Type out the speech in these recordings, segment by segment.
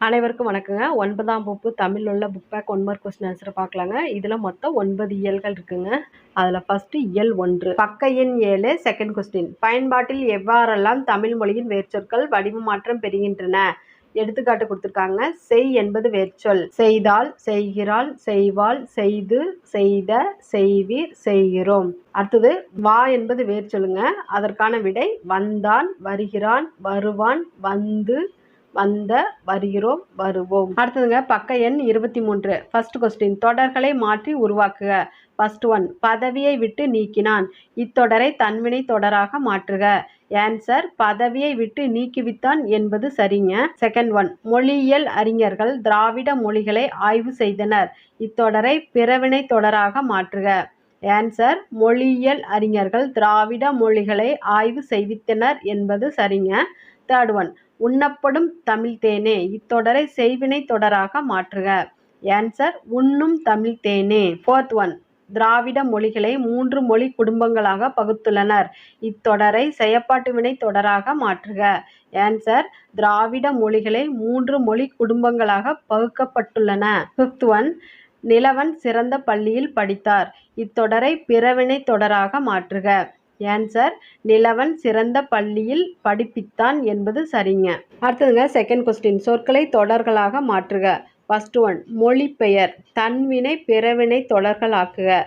அனைவருக்கும் வணக்கங்க. 9ஆம் வகுப்பு தமிழ் உள்ள book back 1 mark question answer பார்க்கலாங்க. இதில் மொத்தம் 9 இயல்கள் இருக்குங்க. அதில் ஃபஸ்ட்டு இயல் 1 பக்க எண் 7 செகண்ட் கொஸ்டின். பயன்பாட்டில் எவ்வாறெல்லாம் தமிழ் மொழியின் வேர்ச்சொற்கள் வடிவ மாற்றம் பெறுகின்றன? எடுத்துக்காட்டு கொடுத்துருக்காங்க. செய் என்பது வேர்ச்சொல். செய்தால், செய்கிறாள், செய்வாள், செய்து, செய்த, செய்வீர், செய்கிறோம். அடுத்தது வா என்பது வேர்ச்சொல்லுங்க. அதற்கான விடை வந்தான், வருகிறான், வருவான், வந்து, வந்த, வருகிறோம், வருவோம். அடுத்ததுங்க பக்க எண் 23 ஃபர்ஸ்ட் கொஸ்டின். தொடர்களை மாற்றி உருவாக்குக. ஃபர்ஸ்ட் ஒன், பதவியை விட்டு நீக்கினான். இத்தொடரை தன்வினை தொடராக மாற்றுக. ஆன்சர், பதவியை விட்டு நீக்கிவித்தான் என்பது சரிங்க. செகண்ட் ஒன், மொழியியல் அறிஞர்கள் திராவிட மொழிகளை ஆய்வு செய்தனர். இத்தொடரை பிறவினை தொடராக மாற்றுக. ஆன்சர், மொழியியல் அறிஞர்கள் திராவிட மொழிகளை ஆய்வு செய்வித்தனர் என்பது சரிங்க. தேர்ட் ஒன், உண்ணப்படும் தமிழ் தேனே. இத்தொடரை செய்வினை தொடராக மாற்றுக. ஆன்சர், உண்ணும் தமிழ் தேனே. ஃபோர்த் ஒன், திராவிட மொழிகளை 3 மொழி குடும்பங்களாக பகுத்துள்ளனர். இத்தொடரை செயப்பாட்டு வினை தொடராக மாற்றுக. ஆன்சர், திராவிட மொழிகளை 3 மொழி குடும்பங்களாக பகுக்கப்பட்டுள்ளன. ஃபிஃப்த் ஒன், நிலவன் சிறந்த பள்ளியில் படித்தார். இத்தொடரை பிறவினை தொடராக மாற்றுக. ஆன்சர், நிலவன் சிறந்த பள்ளியில் படிப்பித்தான் என்பது சரிங்க. அடுத்ததுங்க செகண்ட் கொஸ்டின். சொற்களை தொடர்களாக மாற்றுக. ஃபர்ஸ்ட் ஒன், மொழிபெயர் தன்வினை பிறவினை தொடர்கள் ஆக்குக.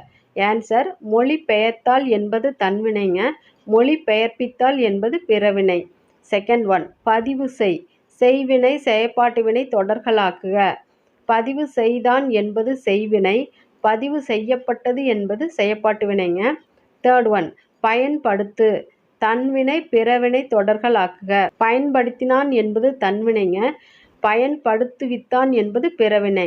ஆன்சர், மொழி பெயர்த்தால் என்பது தன்வினைங்க. மொழி பெயர்ப்பித்தால் என்பது பிறவினை. செகண்ட் ஒன், பதிவு செய் செய்வினை செயற்பாட்டு வினை தொடர்களாக்குக. பதிவு செய்தான் என்பது செய்வினை. பதிவு செய்யப்பட்டது என்பது செயற்பாட்டு வினைங்க. தேர்ட் ஒன், பயன்படுத்து தன்வினை பிறவினை தொடர்கள் ஆக்குக. பயன்படுத்தினான் என்பது தன்வினைங்க. பயன்படுத்துவித்தான் என்பது பிறவினை.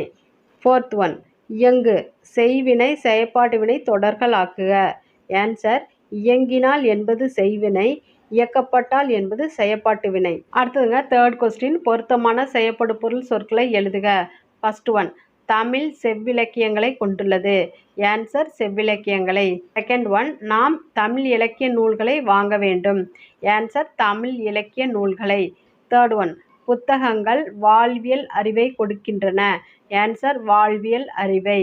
ஃபோர்த் ஒன், இயங்கு செய்வினை செயற்பாட்டு வினை தொடர்கள் ஆக்குக. ஆன்சர், இயங்கினால் என்பது செய்வினை. இயக்கப்பட்டால் என்பது செயற்பாட்டு வினை. அடுத்ததுங்க தேர்ட் கொஸ்டின். பொருத்தமான செயற்படு பொருள் சொற்களை எழுதுக. ஃபர்ஸ்ட் ஒன், தமிழ் செவ்விலக்கியங்களை கொண்டுள்ளது. ஆன்சர், செவ்விலக்கியங்களை. செகண்ட் ஒன், நாம் தமிழ் இலக்கிய நூல்களை வாங்க வேண்டும். ஆன்சர், தமிழ் இலக்கிய நூல்களை. தேர்ட் ஒன், புத்தகங்கள் வாழ்வியல் அறிவை கொடுக்கின்றன. ஆன்சர், வாழ்வியல் அறிவை.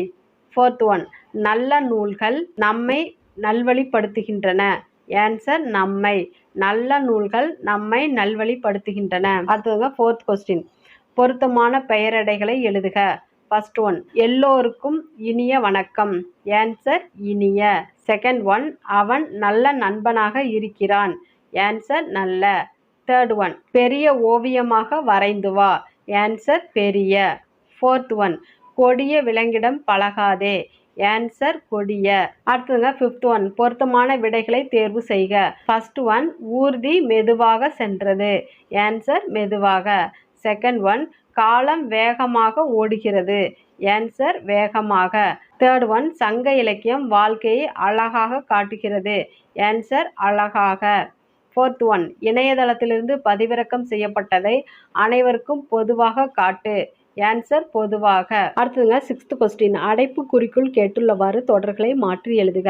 ஃபோர்த் ஒன், நல்ல நூல்கள் நம்மை நல்வழிப்படுத்துகின்றன. ஆன்சர், நம்மை. நல்ல நூல்கள் நம்மை நல்வழிப்படுத்துகின்றன. அடுத்ததுங்க ஃபோர்த் கொஸ்டின். பொருத்தமான பெயரடைகளை எழுதுக. ஃபர்ஸ்ட் ஒன், எல்லோருக்கும் இனிய வணக்கம். ஆன்சர், இனிய. செகண்ட் ஒன், அவன் நல்ல நண்பனாக இருக்கிறான். ஆன்சர், நல்ல. தேர்ட் ஒன், பெரிய ஓவியமாக வரைந்து வா. ஆன்சர், பெரிய. ஃபோர்த் ஒன், கொடிய விலங்கிடம் பழகாதே. ஆன்சர், கொடிய. அடுத்ததுங்க ஃபிஃப்த் ஒன், பொருத்தமான விடைகளை தேர்வு செய்க. ஃபர்ஸ்ட் ஒன், ஊர்தி மெதுவாக சென்றது. ஆன்சர், மெதுவாக. செகண்ட் ஒன், காலம் வேகமாக ஓடுகிறது. ஆன்சர், வேகமாக. தேர்ட் ஒன், சங்க இலக்கியம் வாழ்க்கையை அழகாக காட்டுகிறது. ஆன்சர், அழகாக. ஃபோர்த் ஒன், இணையதளத்திலிருந்து பதிவிறக்கம் செய்யப்பட்டதை அனைவருக்கும் பொதுவாக காட்டு. ஆன்சர், பொதுவாக. அடுத்ததுங்க சிக்ஸ்த் கொஸ்டின். அடைப்புக்குறிக்குள் கேட்டுள்ளவாறு தொடர்களை மாற்றி எழுதுக.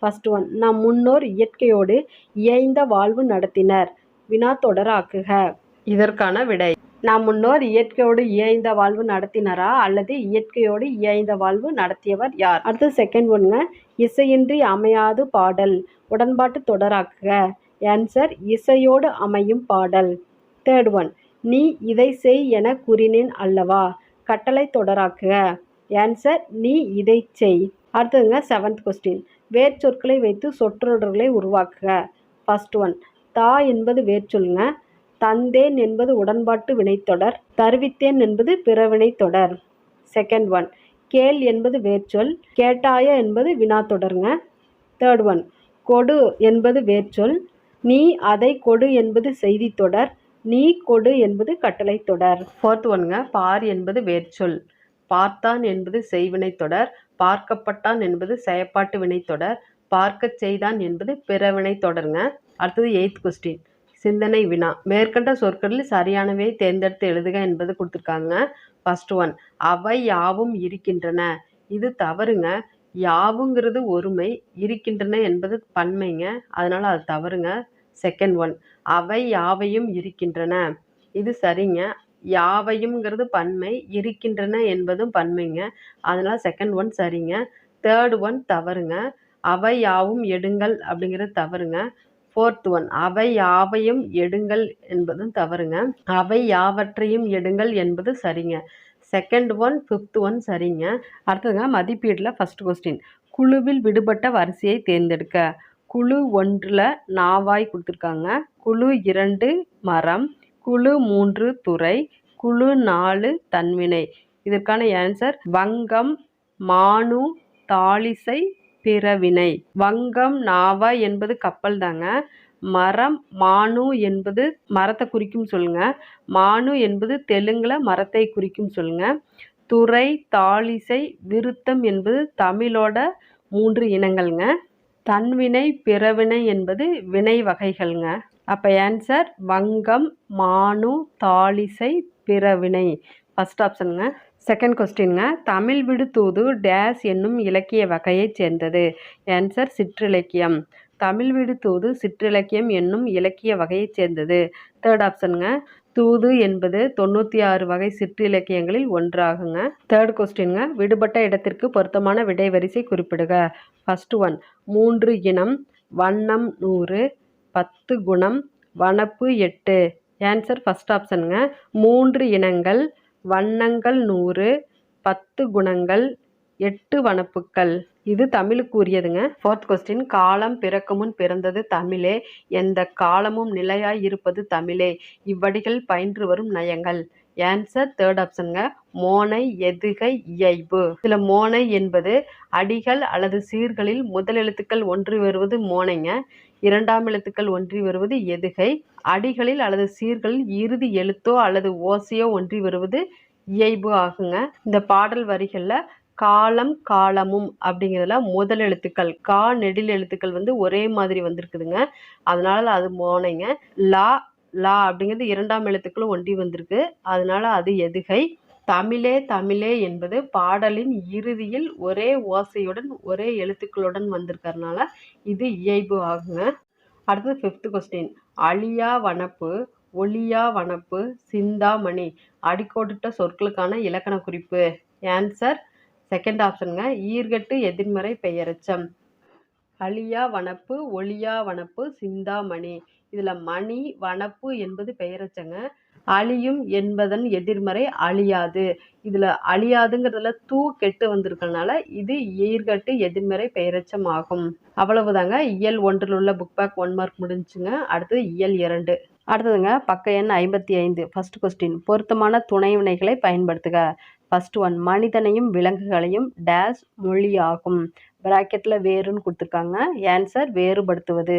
ஃபர்ஸ்ட் ஒன், நம் முன்னோர் இயற்கையோடு இயைந்த வாழ்வு நடத்தினர். வினா தொடராக்குக. இதற்கான விடை, நம் முன்னோர் இயற்கையோடு இயைந்த வாழ்வு நடத்தினரா அல்லது இயற்கையோடு இயைந்த வாழ்வு நடத்தியவர் யார்? அடுத்து செகண்ட் ஒன்ங்க, இசையின்றி அமையாது பாடல். உடன்பாட்டு தொடராக்குக. ஆன்சர், இசையோடு அமையும் பாடல். தேர்ட் ஒன், நீ இதை செய் என கூறினேன் அல்லவா. கட்டளை தொடராக்குக. ஆன்சர், நீ இதை செய். அடுத்ததுங்க செவன்த் கொஸ்டின். வேர்ச்சொற்களை வைத்து சொற்றொடர்களை உருவாக்குக. ஃபர்ஸ்ட் ஒன், தா என்பது வேர்ச்சொல்லுங்க. தந்தேன் என்பது உடன்பாட்டு வினைத்தொடர். தருவித்தேன் என்பது பிறவினை தொடர். செகண்ட் ஒன், கேள் என்பது வேர்ச்சொல். கேட்டாய என்பது வினாத்தொடருங்க. தேர்ட் ஒன், கொடு என்பது வேர்ச்சொல். நீ அதை கொடு என்பது செய்தி தொடர். நீ கொடு என்பது கட்டளை தொடர். ஃபோர்த் ஒன்ங்க, பார் என்பது வேர்ச்சொல். பார்த்தான் என்பது செய்வினை தொடர். பார்க்கப்பட்டான் என்பது செயற்பாட்டு வினைத்தொடர். பார்க்கச் செய்தான் என்பது பிறவினை தொடருங்க. அடுத்தது எய்த் கொஸ்டின், சிந்தனை வினா. மேற்கண்ட சொற்களில் சரியானவை தேர்ந்தெடுத்து எழுதுக என்பது கொடுத்துருக்காங்க. ஃபர்ஸ்ட் ஒன், அவை யாவும் இருக்கின்றன. இது தவறுங்க. யாவுங்கிறது ஒருமை, இருக்கின்றன என்பது பன்மைங்க. அதனால அது தவறுங்க. செகண்ட் ஒன், அவை யாவையும் இருக்கின்றன. இது சரிங்க. யாவையும்ங்கிறது பன்மை, இருக்கின்றன என்பதும் பன்மைங்க. அதனால செகண்ட் ஒன் சரிங்க. தேர்ட் ஒன் தவறுங்க. அவை யாவும் எடுங்கள் அப்படிங்கிறது தவறுங்க. ஃபோர்த் ஒன் அவை யாவையும் எடுங்கள் என்பதும் தவறுங்க. அவை யாவற்றையும் எடுங்கள் என்பது சரிங்க. செகண்ட் ஒன் ஃபிஃப்த் ஒன் சரிங்க. அடுத்ததுங்க மதிப்பீட்டில் ஃபர்ஸ்ட் கொஸ்டின். குழுவில் விடுபட்ட வரிசையை தேர்ந்தெடுக்க. குழு 1ல் நாவாய் கொடுத்துருக்காங்க. குழு 2 மரம், குழு 3 துறை, குழு 4 தன்வினை. இதற்கான ஆன்சர் வங்கம், மானு, தாளிசை, பிறவினை. வங்கம் நாவாய் என்பது கப்பல் தாங்க. மரம் மானு என்பது மரத்தை குறிக்கும் சொல்லுங்க. மானு என்பது தெலுங்குல மரத்தை குறிக்கும் சொல்லுங்க. துறை, தாளிசை, விருத்தம் என்பது தமிழோட 3 இனங்கள்ங்க. தன்வினை, பிறவினை என்பது வினை வகைகள்ங்க. அப்போ ஆன்சர் வங்கம், மானு, தாளிசை, பிறவினை. ஃபர்ஸ்ட் ஆப்ஷனுங்க. செகண்ட் கொஸ்டின்ங்க. தமிழ் விடு தூது டேஸ் என்னும் இலக்கிய வகையைச் சேர்ந்தது. ஆன்சர் சிற்றிலக்கியம். தமிழ் விடு தூது சிற்றிலக்கியம் என்னும் இலக்கிய வகையைச் சேர்ந்தது. தேர்ட் ஆப்ஷனுங்க. தூது என்பது 96 வகை சிற்றிலக்கியங்களில் ஒன்றாகுங்க. தேர்ட் கொஸ்டின்ங்க. விடுபட்ட இடத்திற்கு பொருத்தமான விடை வரிசை குறிப்பிடுக. ஃபர்ஸ்ட் ஒன் 3 இனம், வண்ணம் 100, 10 குணம், வனப்பு 8. ஆன்சர் ஃபர்ஸ்ட் ஆப்ஷனுங்க. 3 இனங்கள், வண்ணங்கள் 100, 10 குணங்கள், 8 வனப்புக்கள். இது தமிழுக்கு உரியதுங்க. Fourth question. காலம் பிறக்கும் முன் பிறந்தது தமிழே, எந்த காலமும் நிலையாய் இருப்பது தமிழே, இவ்வடிகள் பயின்று வரும் நயங்கள். Answer third ஆப்ஷனுங்க. மோனை, எதுகை, இயைபு. இதில் மோனை என்பது அடிகள் அல்லது சீர்களில் முதல் எழுத்துக்கள் ஒன்றி வருவது மோனைங்க. இரண்டாம் எழுத்துக்கள் ஒன்றி வருவது எதுகை. அடிகளில் அல்லது சீர்களில் இறுதி எழுத்தோ அல்லது ஓசையோ ஒன்றி வருவது இயைபு ஆகுங்க. இந்த பாடல் வரிகளில் காலம், காலமும் அப்படிங்கிறதுல முதல் எழுத்துக்கள் கா நெடில் எழுத்துக்கள் ஒரே மாதிரி வந்திருக்குதுங்க. அதனால அது மோனைங்க. லா லா அப்படிங்கிறது இரண்டாம் எழுத்துக்களும் ஒன்றி வந்திருக்கு. அதனால அது எதுகை. தமிழே தமிழே என்பது பாடலின் இறுதியில் ஒரே ஓசையுடன் ஒரே எழுத்துக்களுடன் வந்திருக்கிறதுனால இது இயைபு ஆகுங்க. அடுத்தது ஃபிஃப்த் கொஸ்டின். அழியா வனப்பு, ஒளியா வனப்பு, சிந்தாமணி அடிக்கோடிட்ட சொற்களுக்கான இலக்கண குறிப்பு. Answer second ஆப்ஷனுங்க. ஈர்கட்டு எதிர்மறை பெயரெச்சம். அழியா வனப்பு, ஒளியா வனப்பு, சிந்தாமணி. இதில் மணி, வனப்பு என்பது பெயரெச்சங்க. அழியும் என்பதன் எதிர்மறை அழியாது. இதில் அழியாதுங்கிறதுல தூ கெட்டு வந்திருக்கனால இது ஈர்கட்டு எதிர்மறை பெயரெச்சம் ஆகும். அவ்வளவுதாங்க. இயல் 1ல் உள்ள புக் பேக் 1 மார்க் முடிஞ்சுங்க. அடுத்தது இயல் 2. அடுத்ததுங்க பக்க எண் 55. First question. பொருத்தமான துணை வினைகளை பயன்படுத்துக. ஃபர்ஸ்ட் ஒன் மனிதனையும் விலங்குகளையும் டேஸ் மொழி ஆகும். பிராக்கெட்டில் வேறுன்னு கொடுத்துருக்காங்க. ஆன்சர் வேறுபடுத்துவது.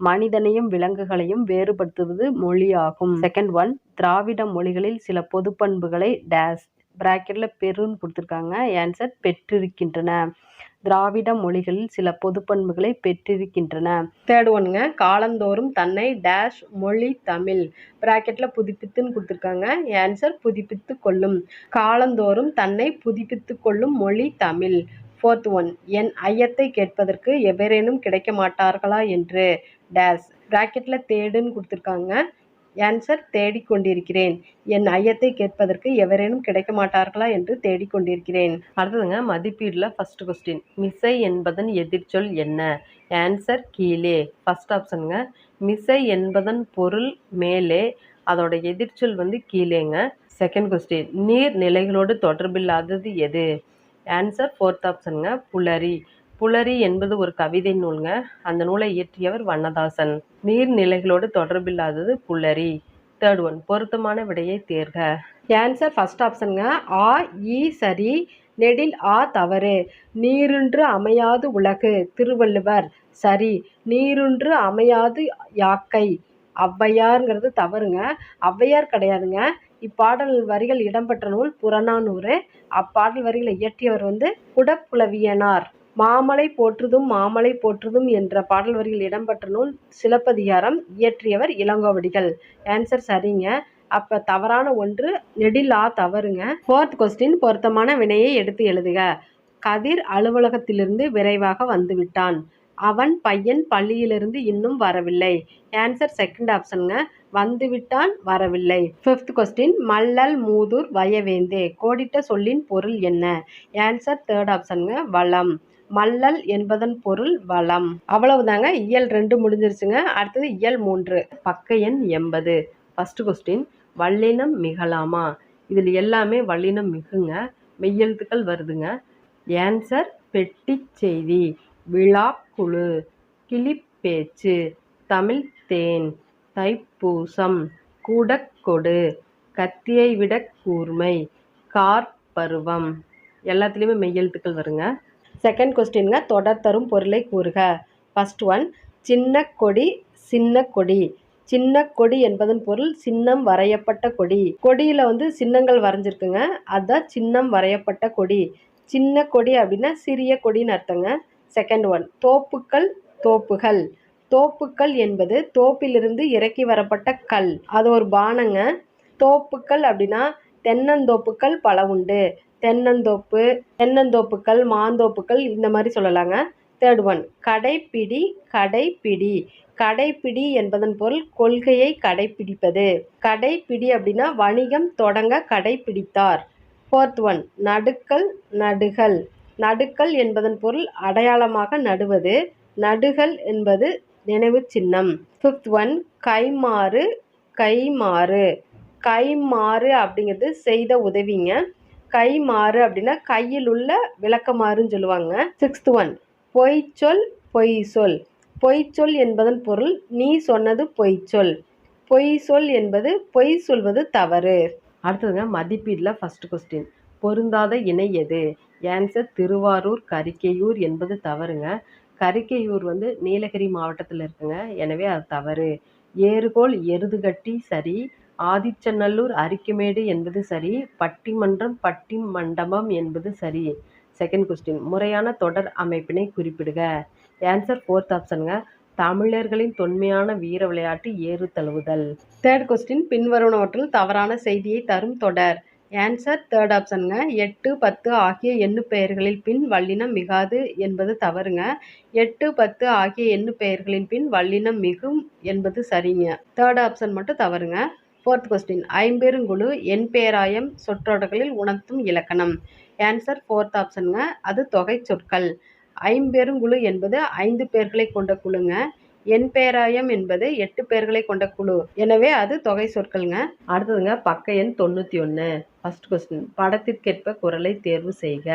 மனிதனையும் விலங்குகளையும் வேறுபடுத்துவது மொழி ஆகும். செகண்ட் ஒன் திராவிட மொழிகளில் சில பொது பண்புகளை டேஸ் பிராக்கெட்டில் பெருன்னு கொடுத்துருக்காங்க. ஆன்சர் பெற்றிருக்கின்றன. திராவிட மொழிகளில் சில பொது பண்புகளை பெற்றிருக்கின்றன. தேர்ட் ஒன்னுங்க. காலந்தோறும் தன்னை டேஷ் மொழி தமிழ் பிராக்கெட்டில் புதுப்பித்துன்னு கொடுத்துருக்காங்க. ஆன்சர் புதுப்பித்து கொள்ளும். காலந்தோறும் தன்னை புதுப்பித்து கொள்ளும் மொழி தமிழ். ஃபோர்த் ஒன் என் ஐயத்தை கேட்பதற்கு எவரேனும் கிடைக்க மாட்டார்களா என்று டேஷ் பிராக்கெட்டில் தேடுன்னு கொடுத்துருக்காங்க. ஆன்சர் தேடிக்கொண்டிருக்கிறேன். என் ஐயத்தை கேட்பதற்கு எவரேனும் கிடைக்க மாட்டார்களா என்று தேடிக்கொண்டிருக்கிறேன். அடுத்ததுங்க மதிப்பீடில் ஃபர்ஸ்ட் கொஸ்டின். மிசை என்பதன் எதிர்ச்சொல் என்ன? ஆன்சர் கீழே. ஃபர்ஸ்ட் ஆப்ஷனுங்க. மிசை என்பதன் பொருள் மேலே, அதோட எதிர்ச்சொல் கீழேங்க. Second question. நீர் நிலைகளோடு தொடர்பில்லாதது எது? Answer fourth ஆப்ஷனுங்க. புலரி. புலரி என்பது ஒரு கவிதை நூலுங்க. அந்த நூலை இயற்றியவர் வண்ணதாசன். நீர்நிலைகளோடு தொடர்பில்லாதது புலரி. தேர்ட் ஒன் பொருத்தமான விடையை தேர்க. Answer first ஆப்ஷனுங்க. ஆ ஈ சரி, நெடில் ஆ தவறு. நீருன்று அமையாது உலகு திருவள்ளுவர் சரி. நீருன்று அமையாது யாக்கை ஔவையார்ங்கிறது தவறுங்க. ஔவையார் கிடையாதுங்க. இப்பாடல் வரிகள் இடம்பெற்ற நூல் புறநானூறு. அப்பாடல் வரிகளை இயற்றியவர் குடப்புலவியனார். மாமலை போற்றுதும் மாமலை போற்றுதும் என்ற பாடல் வரிகள் இடம்பெற்ற நூல் சிலப்பதிகாரம். இயற்றியவர் இளங்கோவடிகள். ஆன்சர் சரிங்க. அப்போ தவறான ஒன்று நெடில் ஆ தவறுங்க. Fourth question. பொருத்தமான வினையை எடுத்து எழுதுக. கதிர் அலுவலகத்திலிருந்து விரைவாக வந்துவிட்டான். அவன் பையன் பள்ளியிலிருந்து இன்னும் வரவில்லை. ஆன்சர் செகண்ட் ஆப்ஷனுங்க. வந்துவிட்டான் வரவில்லை. 5th கொஸ்டின் மல்லல் மூதூர் வயவேந்தே கோடிட்ட சொல்லின் பொருள் என்ன? ஆன்சர் 3rd ஆப்ஷனுங்க வளம். மல்லல் என்பதன் பொருள் வளம். அவ்வளவுதாங்க. இயல் 2 முடிஞ்சிருச்சுங்க. அடுத்தது இயல் 3 பக்க எண் 80. 1st கொஸ்டின் வல்லினம் மிகலாமா? இதில் எல்லாமே வல்லினம் மிகுங்க. மெய்யெழுத்துக்கள் வருதுங்க. ஆன்சர் பெட்டி செய்தி, விழாக்குழு, கிளிப்பேச்சு, தமிழ் தேன், தைப்பூசம், கூடக்கொடு, கத்தியை விட கூர்மை, கார்பருவம். எல்லாத்துலேயுமே மெய்யெழுத்துக்கள் வருங்க. 2nd கொஸ்டின்ங்க தொடர் தரும் பொருளை கூறுக. ஃபர்ஸ்ட் ஒன் சின்ன கொடி சின்ன கொடி. சின்ன கொடி என்பதன் பொருள் சின்னம் வரையப்பட்ட கொடி. கொடியில் சின்னங்கள் வரைஞ்சிருக்குங்க, அதுதான் சின்னம் வரையப்பட்ட கொடி. சின்ன கொடி அப்படின்னா சிறிய கொடின்னு அர்த்தங்க. 2nd one தோப்புக்கள் தோப்புகள். தோப்புக்கள் என்பது தோப்பிலிருந்து இறக்கி வரப்பட்ட கல், அது ஒரு பானங்க. தோப்புக்கள் அப்படின்னா தென்னந்தோப்புக்கள் பல உண்டு. தென்னந்தோப்பு, தென்னந்தோப்புக்கள், மாந்தோப்புக்கள் இந்த மாதிரி சொல்லலாங்க. 3rd one கடைப்பிடி கடைப்பிடி. கடைப்பிடி என்பதன் பொருள் கொள்கையை கடைப்பிடிப்பது. கடைப்பிடி அப்படின்னா வணிகம் தொடங்க கடைப்பிடித்தார். 4th one நடுக்கல் நடுகள். நடுக்கல் என்பதன் பொருள் அடையாளமாக நடுவது. நடுகள் என்பது நினைவு சின்னம். 5th ஒன் கைமாறு கைமாறு. கைமாறு அப்படிங்கிறது செய்த உதவிங்க. கைமாறு அப்படின்னா கையில் உள்ள விளக்கமாறுன்னு சொல்லுவாங்க. 6th ஒன் பொய்ச்சொல் பொய் சொல். பொய்ச்சொல் என்பதன் பொருள் நீ சொன்னது பொய்ச்சொல். பொய் சொல் என்பது பொய் சொல்வது தவறு. அடுத்ததுங்க மதிப்பீடில் ஃபர்ஸ்ட் கொஸ்டின் பொருந்தாத இணை எது? ஆன்சர் திருவாரூர் கரிக்கையூர் என்பது தவறுங்க. கரிக்கையூர் நீலகிரி மாவட்டத்தில் இருக்குங்க, எனவே அது தவறு. ஏறுகோள் எருதுகட்டி சரி. ஆதிச்சநல்லூர் அரிக்குமேடு என்பது சரி. பட்டிமன்றம் பட்டி மண்டபம் என்பது சரி. 2nd கொஸ்டின் முறையான தொடர் அமைப்பினை குறிப்பிடுக. ஆன்சர் 4th ஆப்ஷனுங்க தமிழர்களின் தொன்மையான வீர விளையாட்டு ஏறு தழுவுதல். 3rd கொஸ்டின் பின்வருவனவற்றில் தவறான செய்தியை தரும் தொடர். ஆன்சர் 3rd ஆப்ஷனுங்க 8, 10 ஆகிய எண்ணு பெயர்களில் பின் வல்லினம் மிகாது என்பது தவறுங்க. 8, 10 ஆகிய எண்ணு பெயர்களின் பின் வல்லினம் மிகும் என்பது சரிங்க. 3rd ஆப்ஷன் மட்டும் தவறுங்க. 4th கொஸ்டின் ஐம்பெருங்குழு என் பேராயம் சொற்றொடர்களில் உணர்த்தும் இலக்கணம். ஆன்சர் 4th ஆப்ஷனுங்க அது தொகை சொற்கள். ஐம்பெருங்குழு என்பது 5 பேர்களை கொண்ட குழுங்க. என் பேராயம் என்பது 8 பேர்களை கொண்ட குழு, எனவே அது தொகை சொற்கள்ங்க. அடுத்ததுங்க பக்க எண் 91. ஃபர்ஸ்ட் கொஸ்டின் படத்திற்கேற்ப குறளை தேர்வு செய்க.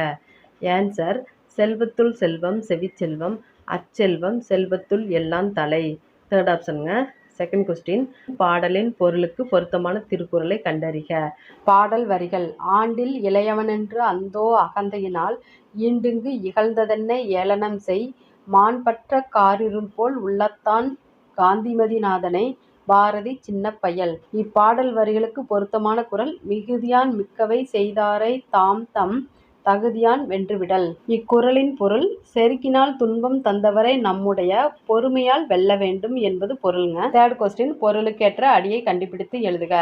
ஆன்சர் செல்வத்துள் செல்வம் செவிச்செல்வம் அச்செல்வம் செல்வத்துள் எல்லாம் தலை. 3rd ஆப்ஷனுங்க. 2nd கொஸ்டின் பாடலின் பொருளுக்கு பொருத்தமான திருக்குறளை கண்டறிக. பாடல் வரிகள் ஆண்டில் இளையவனென்று அந்தோ அகந்தையினால் ஈண்டுங்கு இகழ்ந்ததென்ன ஏளனம் செய் மாண்பற்ற காரிருள் போல் உள்ளத்தான் காந்திமதிநாதனை பாரதி சின்னப்பயல். இப்பாடல் வரிகளுக்கு பொருத்தமான குறள் மிகுதியான் மிக்கவை செய்தாரை தாம் தம் தகுதியான் வென்றுவிடல். இக்குறளின் பொருள் செருக்கினால் துன்பம் தந்தவரை நம்முடைய பொறுமையால் வெல்ல வேண்டும் என்பது பொருளுங்க. 3rd கொஸ்டின் பொருளுக்கேற்ற அடியை கண்டுபிடித்து எழுதுக.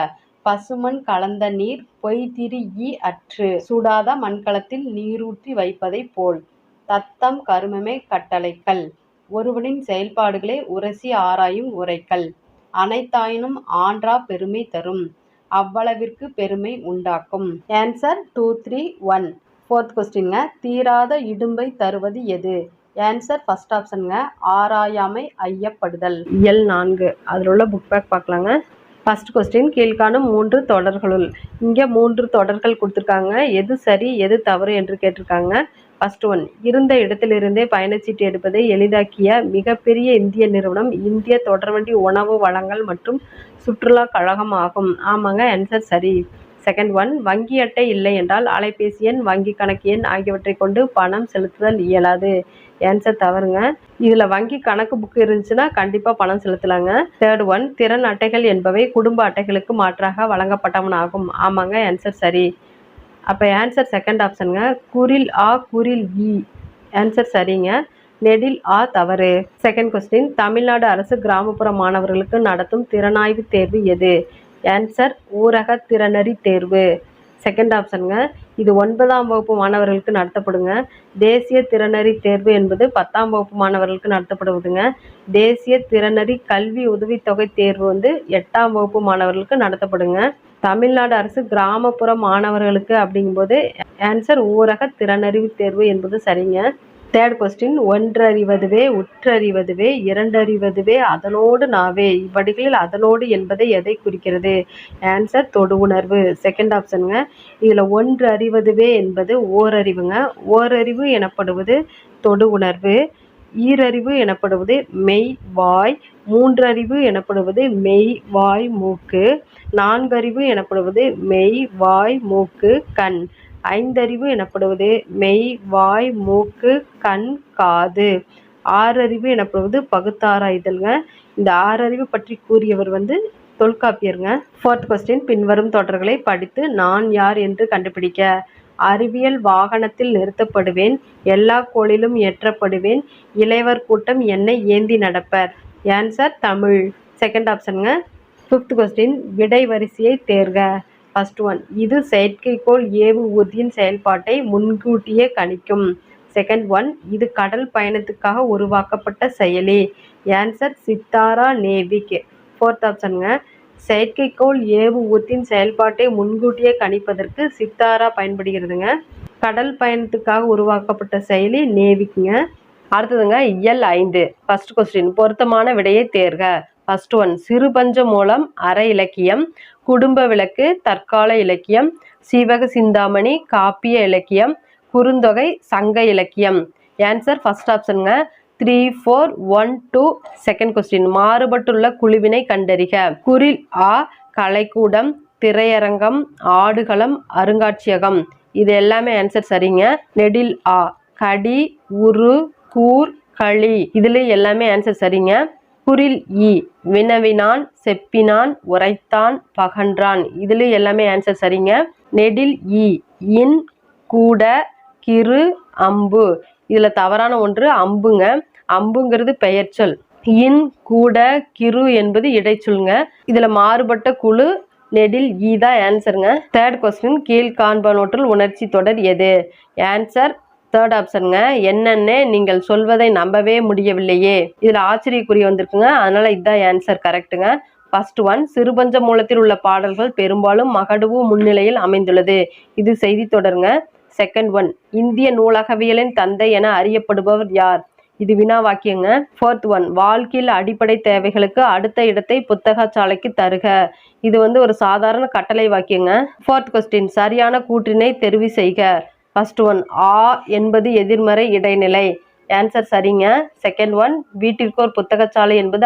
பசுமண் கலந்த நீர் பொய்திரி அற்று சூடாத மண்கலத்தில் நீரூற்றி வைப்பதை போல் தத்தம் கருமமே கட்டளைக்கல். ஒருவனின் செயல்பாடுகளை உரசி ஆராயும் உரைக்கல். அனைத்தாயினும் ஆன்றா பெருமை தரும் அவ்வளவிற்கு பெருமை உண்டாக்கும். ஆன்சர் 2, 3, 1. 4th கொஸ்டின்ங்க தீராத இடும்பை தருவது எது? ஆன்சர் ஃபர்ஸ்ட் ஆப்ஷனுங்க ஆராயாமை ஐயப்படுதல். இயல் 4 அதில் உள்ள புக் பேக் பார்க்கலாங்க. ஃபர்ஸ்ட் கொஸ்டின் கீழ்காணும் 3 தொடர்களுள். இங்கே 3 தொடர்கள் கொடுத்துருக்காங்க, எது சரி எது தவறு என்று கேட்டிருக்காங்க. ஃபர்ஸ்ட் ஒன் இருந்த இடத்திலிருந்தே பயணச்சீட்டு எடுப்பதை எளிதாக்கிய மிகப்பெரிய இந்திய நிறுவனம் இந்திய தொடர்வண்டி உணவு வழங்கல் மற்றும் சுற்றுலா கழகம் ஆகும். ஆமாங்க, ஆன்சர் சரி. 2nd ஒன் வங்கி அட்டை இல்லை என்றால் அலைபேசி எண் வங்கி கணக்கு எண் ஆகியவற்றை கொண்டு பணம் செலுத்துதல் இயலாது. ஆன்சர் தவறுங்க. இதில் வங்கி கணக்கு புக்கு இருந்துச்சுன்னா கண்டிப்பாக பணம் செலுத்தலாங்க. 3rd ஒன் திறன் அட்டைகள் என்பவை குடும்ப அட்டைகளுக்கு மாற்றாக வழங்கப்பட்டவன் ஆகும். ஆமாங்க, ஆன்சர் சரி. அப்போ ஆன்சர் 2nd ஆப்ஷனுங்க குறில் ஆ குறில் இ. ஆன்சர் சரிங்க. நெடில் ஆ தவறு. 2nd கொஸ்டின் தமிழ்நாடு அரசு கிராமப்புற மாணவர்களுக்கு நடத்தும் திறனாய்வு தேர்வு எது? ஆன்சர் ஊரக திறனறி தேர்வு. செகண்ட் ஆப்ஷனுங்க. இது 9ஆம் வகுப்பு மாணவர்களுக்கு நடத்தப்படுங்க. தேசிய திறனறி தேர்வு என்பது 10ஆம் வகுப்பு மாணவர்களுக்கு நடத்தப்படுவதுங்க. தேசிய திறனறி கல்வி உதவித்தொகை தேர்வு வந்து 8ஆம் வகுப்பு மாணவர்களுக்கு நடத்தப்படுங்க. தமிழ்நாடு அரசு கிராமப்புற மாணவர்களுக்கு அப்படிங்கும்போது ஆன்சர் ஊரக திறனறிவு தேர்வு என்பது சரிங்க. தேர்ட் கொஸ்டின், ஒன்றறிவதுவே உற்றறிவதுவே இரண்டறிவதுவே அதனோடு நாவே இவ்வடிகளில் அதனோடு என்பதை எதை குறிக்கிறது? ஆன்சர் தொடு உணர்வு. செகண்ட் ஆப்ஷனுங்க. இதில் ஒன்று அறிவதுவே என்பது ஓரறிவுங்க. ஓரறிவு எனப்படுவது தொடு உணர்வு. ஈரறிவு எனப்படுவது மெய் வாய். மூன்றறிவு எனப்படுவது மெய் வாய் மூக்கு. நான்கறிவு எனப்படுவது மெய் வாய் மூக்கு கண். ஐந்தறிவு எனப்படுவது மெய் வாய் மூக்கு கண் காது. ஆறறிவு எனப்படுவது பகுத்தாராய்தல்ங்க. இந்த ஆறறிவு பற்றி கூறியவர் வந்து தொல்காப்பியருங்க. ஃபோர்த் கொஸ்டின், பின்வரும் தொடர்களை படித்து நான் யார் என்று கண்டுபிடிக்க. அறிவியல் வாகனத்தில் நிறுத்தப்படுவேன், எல்லா கோளிலும் ஏற்றப்படுவேன், இளையவர் கூட்டம் என்னை ஏந்தி நடப்பர். ஆன்சர் தமிழ். செகண்ட் ஆப்ஷனுங்க. ஃபிஃப்த் கொஸ்டின், விடை வரிசையை தேர்க. ஃபர்ஸ்ட் ஒன், இது செயற்கைக்கோள் ஏவு ஊர்தியின் செயல்பாட்டை முன்கூட்டியே கணிக்கும். செகண்ட் ஒன், இது கடல் பயணத்துக்காக உருவாக்கப்பட்ட செயலி. ஆன்சர் சித்தாரா நேவிக். ஃபோர்த் ஆப்ஷனுங்க. செயற்கைக்கோள் ஏவு ஊர்தியின் செயல்பாட்டை முன்கூட்டியே கணிப்பதற்கு சித்தாரா பயன்படுகிறதுங்க. கடல் பயணத்துக்காக உருவாக்கப்பட்ட செயலி நேவிக்குங்க. அடுத்ததுங்க இயல் 5. ஃபர்ஸ்ட் கொஸ்டின், பொருத்தமான விடையை தேர்க. ஃபர்ஸ்ட் ஒன், சிறுபஞ்ச மூலம் அற இலக்கியம், குடும்ப விளக்கு தற்கால இலக்கியம், சீவக சிந்தாமணி காப்பிய இலக்கியம், குறுந்தொகை சங்க இலக்கியம். ஆன்சர் ஃபர்ஸ்ட் ஆப்ஷனுங்க. 3, 4, 1, 2. செகண்ட் கொஸ்டின், மாறுபட்டுள்ள குழுவினை கண்டறிக. குறில் ஆ கலைக்கூடம், திரையரங்கம், ஆடுகளம், அருங்காட்சியகம். இது எல்லாமே ஆன்சர் சரிங்க. நெடில் ஆ கடி, உரு, கூர், களி. இதுல எல்லாமே ஆன்சர் சரிங்க. குறில் ஈ வினவினான், செப்பினான், உரைத்தான், பகன்றான். இதுல எல்லாமே ஆன்சர் சரிங்க. நெடில் ஈ இன், கூட, கிரு, அம்பு. இதுல தவறான ஒன்று அம்புங்க. அம்புங்கிறது பெயர்ச்சொல். இன், கூட, கிரு என்பது இடைச்சொல்ங்க. இதுல மாறுபட்ட குழு நெடில் ஈதா ஆன்சருங்க. தேர்ட் கொஸ்டின், கீழ்காண்பனவற்றுள் உணர்ச்சி தொடர் எது? ஆன்சர் தேர்ட் ஆப்ஷனுங்க. என்னென்ன நீங்கள் சொல்வதை நம்பவே முடியவில்லையே. இதுல ஆச்சரியக்குறி வந்திருக்குங்க, அதனால இதுதான் ஆன்சர் கரெக்டுங்க. ஃபர்ஸ்ட் ஒன், சிறுபஞ்ச மூலத்தில் உள்ள பாடல்கள் பெரும்பாலும் மகடுவு முன்னிலையில் அமைந்துள்ளது. இது செய்தி தொடருங்க. செகண்ட் ஒன், இந்திய நூலகவியலின் தந்தை என அறியப்படுபவர் யார்? இது வினா வாக்கியங்க. ஃபோர்த் ஒன், வாழ்க்கையில் அடிப்படை தேவைகளுக்கு அடுத்த இடத்தை புத்தக சாலைக்கு தருக. இது வந்து ஒரு சாதாரண கட்டளை வாக்கியங்க. ஃபோர்த் கொஸ்டின், சரியான கூற்றினை தெரிவு செய்க. ஃபர்ஸ்ட் ஒன், ஆ என்பது எதிர்மறை இடைநிலை. ஆன்சர் சரிங்க. செகண்ட் ஒன், வீட்டிற்கோர் புத்தகச்சாலை என்பது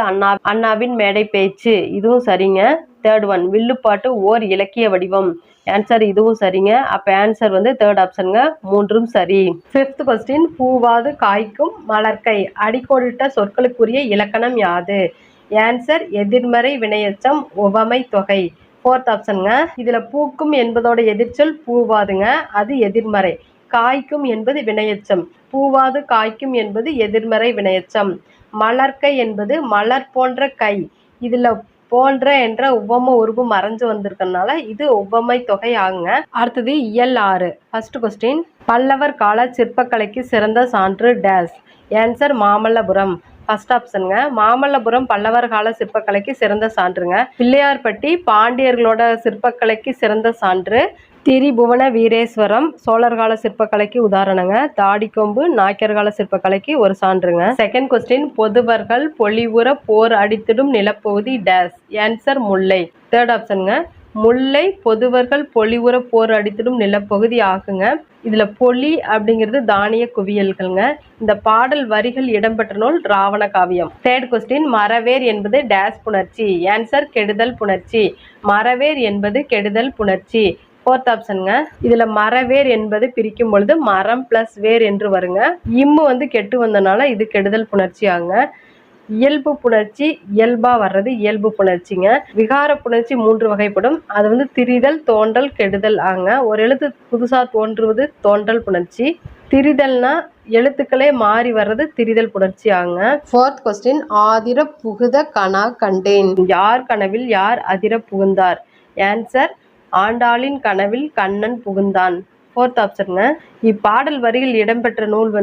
அண்ணாவின் மேடை பேச்சு. இதுவும் சரிங்க. தேர்ட் ஒன், வில்லுப்பாட்டு ஓர் இலக்கிய வடிவம். ஆன்சர் இதுவும் சரிங்க. அப்போ ஆன்சர் வந்து தேர்ட் ஆப்ஷனுங்க. மூன்றும் சரி. ஃபிஃப்த் கொஸ்டின், பூவாது காய்க்கும் மலர்க்கை அடிக்கோடிட்ட சொற்களுக்குரிய இலக்கணம் யாது? ஆன்சர் எதிர்மறை வினையெச்சம் உவமை தொகை. ஃபோர்த் ஆப்ஷனுங்க. இதுல பூக்கும் என்பதோட எதிர்ச்சொல் பூவாதுங்க, அது எதிர்மறை. காய்க்கும் என்பது வினையெச்சம். பூவாது காய்க்கும் என்பது எதிர்மறை வினையெச்சம். மலர்க்கை என்பது மலர் போன்ற கை. இதுல போன்ற என்ற உவம உருவு மறைஞ்சு வந்திருக்கனால இது உவமை தொகை ஆகுங்க. அடுத்தது இயல் 6. ஃபர்ஸ்ட் கொஸ்டின், பல்லவர் கால சிற்பக்கலைக்கு சிறந்த சான்று டேஸ். ஆன்சர் மாமல்லபுரம். ஃபர்ஸ்ட் ஆப்ஷனுங்க. மாமல்லபுரம் பல்லவர் கால சிற்பக்கலைக்கு சிறந்த சான்றுங்க. பிள்ளையார்பட்டி பாண்டியர்களோட சிற்பக்கலைக்கு சிறந்த சான்று. திரிபுவன வீரேஸ்வரம் சோழர் கால சிற்பக்கலைக்கு உதாரணங்க. தாடிக்கொம்பு நாயக்கர் கால சிற்பக்கலைக்கு ஒரு சான்றுங்க. செகண்ட் கொஸ்டின், பொதுவர்கள் பொலிவுற போர் அடித்திடும் நிலப்பகுதி டேஸ். ஆன்சர் முல்லை. தேர்ட் ஆப்ஷனுங்க. முல்லை பொதுவர்கள் பொலிவுற போர் அடித்திடும் நிலப்பகுதி ஆகுங்க. இதுல பொலி அப்படிங்கிறது தானிய குவியல்கள்ங்க. இந்த பாடல் வரிகள் இடம்பெற்ற நூல் ராவண காவியம். தேர்ட் கொஸ்டின், மரவேர் என்பது டேஸ் புணர்ச்சி. ஆன்சர் கெடுதல் புணர்ச்சி. மரவேர் என்பது கெடுதல் புணர்ச்சி. ஃபோர்த் ஆப்ஷனுங்க. இதுல மரவேர் என்பது பிரிக்கும் பொழுது மரம் பிளஸ் வேர் என்று வருங்க. இம்மு வந்து கெட்டு வந்தனால இது கெடுதல் புணர்ச்சி ஆகுங்க. இயல்பு புணர்ச்சி இயல்பா வர்றது இயல்பு புணர்ச்சிங்க. விகார புணர்ச்சி 3 வகைப்படும். அது வந்து திரிதல், தோன்றல், கெடுதல் ஆகுங்க. ஒரு எழுத்து புதுசா தோன்றுவது தோன்றல் புணர்ச்சி. திரிதல்னா எழுத்துக்களே மாறி வர்றது திரிதல் புணர்ச்சி ஆகுங்க. ஃபோர்த் கொஸ்டின், ஆதிர புகுத கனா கண்டேன். யார் கனவில் யார் அதிர புகுந்தார்? ஆன்சர் ஆண்டாளின் கனவில் கண்ணன் புகுந்தான். ஃபோர்த் ஆப்ஷனுங்க. இப்பாடல் வரியில் இடம்பெற்ற நூல்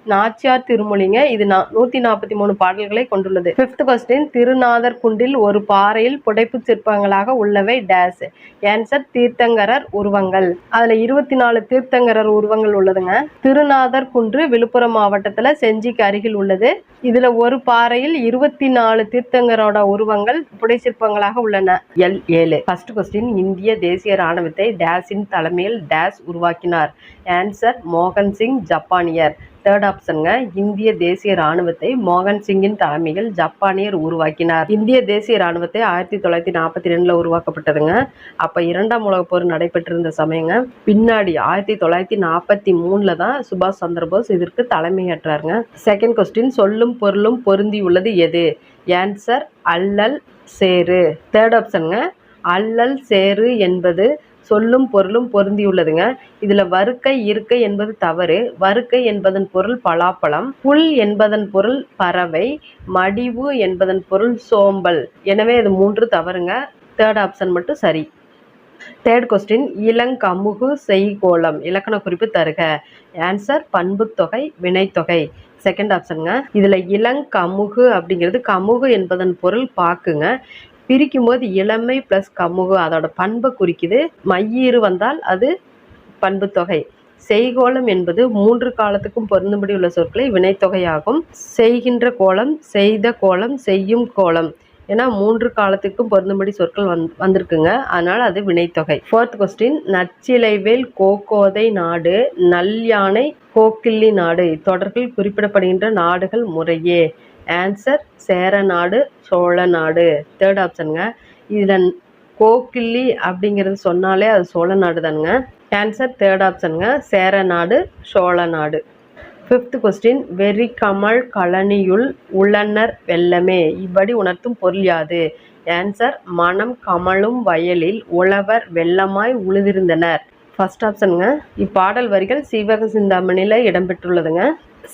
நாச்சியார் திருமொழிங்க. இது 143 பாடல்களை கொண்டுள்ளது. 5th கொஸ்டின், திருநாதர் குன்றில் ஒரு பாறையில் புடைப்புச் சிற்பங்களாக உள்ளவை டேஸ். ஆன்சர் தீர்த்தங்கரர் உருவங்கள். அதுல 24 தீர்த்தங்கரர் உருவங்கள் உள்ளதுங்க. திருநாதர் குன்று விழுப்புரம் மாவட்டத்துல செஞ்சிக்கு அருகில் உள்ளது. இதுல ஒரு பாறையில் 24 தீர்த்தங்கரோட உருவங்கள் புடை சிற்பங்களாக உள்ளன. L7. ஃபர்ஸ்ட் கொஸ்டின், இந்திய தேசிய ராணுவத்தை டேஸின் தலைமையில் டேஸ் உருவாக்கினார். ஆன்சர் மோகன் சிங் ஜப்பானியர். தேர்ட் ஆப்ஷனுங்க. இந்திய தேசிய ராணுவத்தை மோகன் சிங்கின் தலைமையில் ஜப்பானியர் உருவாக்கினார். இந்திய தேசிய ராணுவத்தை 1942 உருவாக்கப்பட்டதுங்க. அப்ப 2ஆம் உலகப் போர் நடைபெற்றிருந்த சமயங்க. பின்னாடி 1943 தான் சுபாஷ் சந்திரபோஸ் இதற்கு தலைமையேற்றாருங்க. செகண்ட் கொஸ்டின், சொல்லும் பொருளும் பொருந்தி உள்ளது எது? ஆன்சர் அல்லல் சேரு. தேர்ட் ஆப்ஷனுங்க. அல்லல் சேரு என்பது சொல்லும் பொருளும் பொருந்தியுள்ளதுங்க. இதுல வருக்கை இருக்கை என்பது தவறு. வருக்கை என்பதன் பொருள் பலாப்பழம், புல் என்பதன் பொருள் பறவை, மடிவு என்பதன் பொருள் சோம்பல். எனவே இது 3 தவறுங்க. தேர்ட் ஆப்ஷன் மட்டும் சரி. தேர்ட் கொஸ்டின், இளங்கமுகு செய்கோளம் இலக்கண குறிப்பு தருக. ஆன்சர் பண்புத்தொகை வினைத்தொகை. செகண்ட் ஆப்ஷனுங்க. இதுல இளங்கமுகு அப்படிங்கிறது கமுகு என்பதன் பொருள் பாக்குங்க. பிரிக்கும் போது இளமை பிளஸ் கமுகு அதோட பண்பை குறிக்குது. மையீறு வந்தால் அது பண்பு தொகை. செய்கோளம் என்பது 3 காலத்துக்கும் பொருந்தும்படி உள்ள சொற்களை வினைத்தொகையாகும். செய்கின்ற கோலம், செய்த கோலம், செய்யும் கோலம் ஏன்னா 3 காலத்துக்கும் பொருந்தும்படி சொற்கள் வந்திருக்குங்க. அதனால அது வினைத்தொகை. ஃபோர்த் கொஸ்டின், நச்சிலைவேல் கோகோதை நாடு, நல்யானை கோக்கிள்ளி நாடு இத்தொடர்பில் குறிப்பிடப்படுகின்ற நாடுகள் முறையே. ஆன்சர் சேர நாடு, சோழ நாடு. தேர்ட் ஆப்ஷனுங்க. இதில் கோக்கிள்ளி அப்படிங்கிறது சொன்னாலே அது சோழ நாடு தானுங்க. Answer third ஆப்ஷனுங்க. சேர நாடு, சோழ நாடு. 5th கொஸ்டின், வெறி கமல் கழனியுள் உளனர் வெள்ளமே இவ்வடி உணர்த்தும் பொருள் யாது? ஆன்சர் மனம் கமலும் வயலில் உழவர் வெள்ளமாய் உழுதிருந்தனர். ஃபர்ஸ்ட் ஆப்ஷனுங்க. இப்பாடல் வரிகள் சீவக சிந்தாமணியில் இடம்பெற்றுள்ளதுங்க.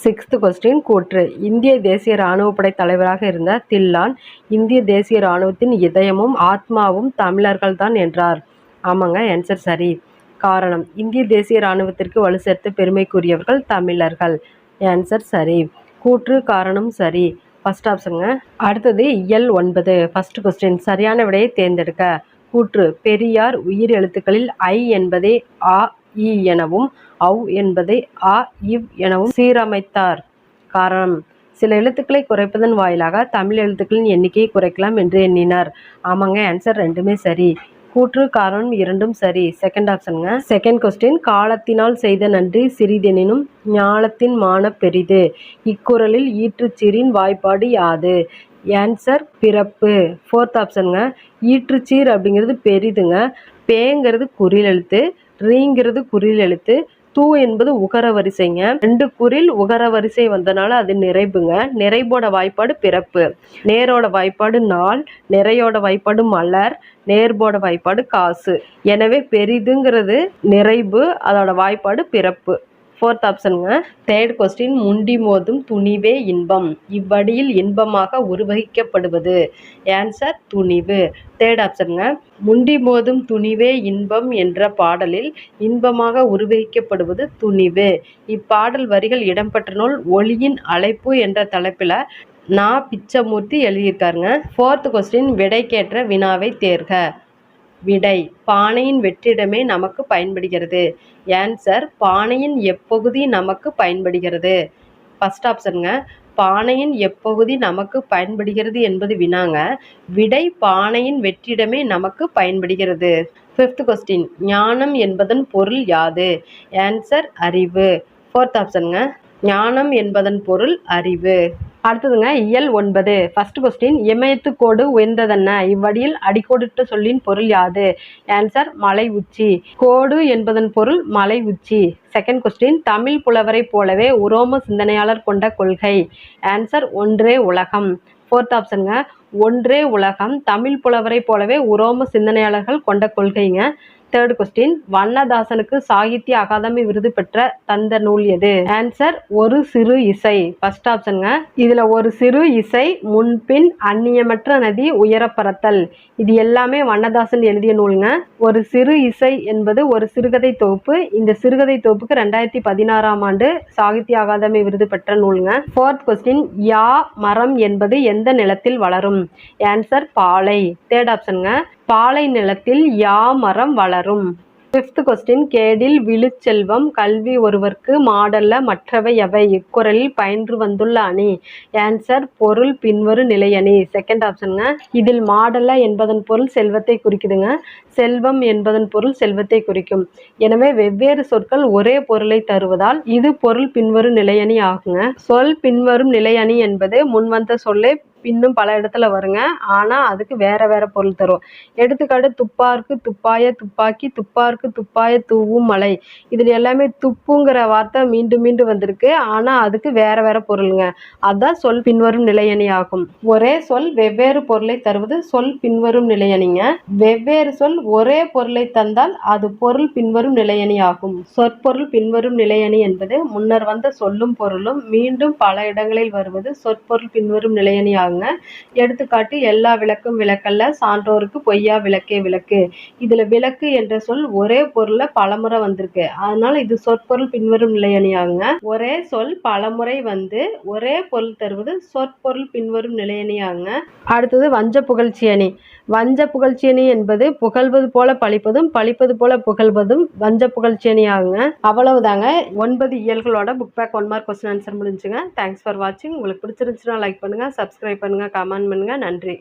6th கொஸ்டின், கூற்று. இந்திய தேசிய இராணுவப்படை தலைவராக இருந்த தில்லான் இந்திய தேசிய இராணுவத்தின் இதயமும் ஆத்மாவும் தமிழர்கள் தான் என்றார். ஆமாங்க, ஆன்சர் சரி. காரணம், இந்திய தேசிய இராணுவத்திற்கு வலு சேர்த்து பெருமைக்குரியவர்கள் தமிழர்கள். ஆன்சர் சரி. கூற்று காரணம் சரி. ஃபர்ஸ்ட் ஆப்ஷனுங்க. அடுத்தது இயல் 9. ஃபர்ஸ்ட் கொஸ்டின், சரியான விடையை தேர்ந்தெடுக்க. கூற்று. பெரியார் உயிர் எழுத்துக்களில் ஐ என்பதை ஆ இ எனவும் அவ் என்பதை ஆ இவ் எனவும் சீரமைத்தார். காரணம், சில எழுத்துக்களை குறைப்பதன் வாயிலாக தமிழ் எழுத்துக்களின் எண்ணிக்கையை குறைக்கலாம் என்று எண்ணினார். ஆமாங்க, ஆன்சர் ரெண்டுமே சரி. கூற்று காரணம் இரண்டும் சரி. செகண்ட் ஆப்ஷனுங்க. செகண்ட் கொஸ்டின், காலத்தினால் செய்த நன்றி சிறிதெனினும் ஞாலத்தின் மான பெரிது இக்குறளில் ஈற்றுச்சீரின் வாய்ப்பாடு யாது? ஆன்சர் பிறப்பு. ஃபோர்த் ஆப்ஷனுங்க. ஈற்றுச்சீர் அப்படிங்கிறது பெரிதுங்க. பேங்கிறது குறில் எழுத்து, ரீங்கிறது குறில் எழுத்து, தூ என்பது உகர வரிசைங்க. 2 குறில் உகர வரிசை வந்தனால அது நிறைவுங்க. நிறைவோட வாய்ப்பாடு பிறப்பு. நேரோட வாய்ப்பாடு நாள், நிறையோட வாய்ப்பாடு மலர், நேர்போட வாய்ப்பாடு காசு. எனவே பெரிதுங்கிறது நிறைவு, அதோட வாய்ப்பாடு பிறப்பு. ஃபோர்த் ஆப்ஷனுங்க. தேர்ட் கொஸ்டின், முண்டி மோதும் துணிவே இன்பம் இவ்வடியில் இன்பமாக உருவகிக்கப்படுவது. ஆன்சர் துணிவு. தேர்ட் ஆப்ஷனுங்க. முண்டி மோதும் துணிவே இன்பம் என்ற பாடலில் இன்பமாக உருவகிக்கப்படுவது துணிவு. இப்பாடல் வரிகள் இடம்பெற்ற நூல் ஒளியின் அழைப்பு என்ற தலைப்பில் நா. பிச்சமூர்த்தி எழுதியிருக்காருங்க. ஃபோர்த் கொஸ்டின், விடைக்கேற்ற வினாவை தேர்க. விடை. பானையின் வெற்றிடமே நமக்கு பயன்படுகிறது. ஆன்சர் பானையின் எப்பகுதி நமக்கு பயன்படுகிறது. ஃபர்ஸ்ட் ஆப்ஷனுங்க. பானையின் எப்பகுதி நமக்கு பயன்படுகிறது என்பது வினாங்க. விடை பானையின் வெற்றிடமே நமக்கு பயன்படுகிறது. 5th கொஸ்டின், ஞானம் என்பதன் பொருள் யாது? ஆன்சர் அறிவு. ஃபோர்த் ஆப்ஷனுங்க. ஞானம் என்பதன் பொருள் அறிவு. அடுத்ததுங்க இயல் 9. ஃபர்ஸ்ட் கொஸ்டின், இமயத்து கோடு உயர்ந்ததென்ன இவ்வடியில் அடிக்கோடிட்ட சொல்லின் பொருள் யாது? ஆன்சர் மலை உச்சி. கோடு என்பதன் பொருள் மலை உச்சி. செகண்ட் கொஸ்டின், தமிழ் புலவரை போலவே உரோம சிந்தனையாளர் கொண்ட கொள்கை. ஆன்சர் ஒன்றே உலகம். ஃபோர்த் ஆப்ஷனுங்க. ஒன்றே உலகம் தமிழ் புலவரை போலவே உரோம சிந்தனையாளர்கள் கொண்ட கொள்கைங்க. தேர்ட் கொஸ்டின், வண்ணதாசனுக்கு சாகித்ய அகாதமி விருது பெற்ற தந்த நூல் எது? ஆன்சர் ஒரு சிறு இசை. ஃபர்ஸ்ட் ஆப்ஷனுங்க. இதுல ஒரு சிறு இசை, முன்பின், அந்நியமற்ற நதி, உயரப்பறத்தல், இது எல்லாமே வண்ணதாசன் எழுதிய நூலுங்க. ஒரு சிறு இசை என்பது ஒரு சிறுகதை தொகுப்பு. இந்த சிறுகதை தொகுப்புக்கு 2016ஆம் ஆண்டு சாகித்ய அகாதமி விருது பெற்ற நூலுங்க. ஃபோர்த் கொஸ்டின், யா மரம் என்பது எந்த நிலத்தில் வளரும்? ஆன்சர் பாலை. தேர்ட் ஆப்ஷனுங்க. பாலை நிலத்தில் யா மரம் வளரும். ஃபிஃப்த் கொஸ்டின், கேடில் விழுச்செல்வம் கல்வி ஒருவர்க்கு மாடல்ல மற்றவை எவை? இக்குறளில் பயின்று வந்துள்ள அணி. ஆன்சர் பொருள் பின்வரு நிலையணி. செகண்ட் ஆப்ஷனுங்க. இதில் மாடல்ல என்பதன் பொருள் செல்வத்தை குறிக்குதுங்க. செல்வம் என்பதன் பொருள் செல்வத்தை குறிக்கும். எனவே வெவ்வேறு சொற்கள் ஒரே பொருளை தருவதால் இது பொருள் பின்வரு நிலையணி ஆகுங்க. சொல் பின்வரும் நிலையணி என்பது முன்வந்த சொல்லே இன்னும் பல இடத்துல வருங்க. ஆனா அதுக்கு வேற வேற பொருள் தரும். எடுத்துக்காட்டு, துப்பார்க்கு துப்பாய துப்பாக்கி, துப்பார்க்கு துப்பாய தூவும் மலை. இதுல எல்லாமே துப்புங்கிற வார்த்தை மீண்டும் மீண்டும் வந்திருக்கு. ஆனா அதுக்கு வேற வேற பொருளுங்க. அதான் சொல் பின்வரும் நிலையணி ஆகும். ஒரே சொல் வெவ்வேறு பொருளை தருவது சொல் பின்வரும் நிலையணிங்க. வெவ்வேறு சொல் ஒரே பொருளை தந்தால் அது பொருள் பின்வரும் நிலையணி ஆகும். சொற்பொருள் பின்வரும் நிலையணி என்பது முன்னர் வந்த சொல்லும் பொருளும் மீண்டும் பல இடங்களில் வருவது சொற்பொருள் பின்வரும் நிலையணி ஆகும். எடுத்துக்காட்டு, எல்லா விளக்கும் விளக்கல்ல, சான்றோருக்கு பொய்யா விளக்கே விளக்கு. இதுல விளக்கு என்ற சொல் ஒரே பொருள்ல பலமுறை வந்திருக்கு. அதனால இது சொற்பொருள் பின்வரும் நிலையணியாகுங்க. ஒரே சொல் பலமுறை வந்து ஒரே பொருள் தருவது சொற்பொருள் பின்வரும் நிலையணியாகுங்க. அடுத்தது வஞ்ச புகழ்ச்சி அணி. வஞ்ச புகழ்ச்சி அணி என்பது புகழ்வது போல பழிப்பதும் பழிப்பது போல புகழ்வதும் வஞ்ச புகழ்ச்சி அணி ஆகுங்க. அவ்வளவுதாங்க. 9 இயல்களோட book back 1 mark question answer முடிஞ்சுங்க. தேங்க்ஸ் ஃபார் வாட்சிங். உங்களுக்கு பிடிச்சிருந்துச்சுன்னா லைக் பண்ணுங்க, சப்ஸ்கிரைப் பண்ணுங்க, கமெண்ட் பண்ணுங்க. நன்றி.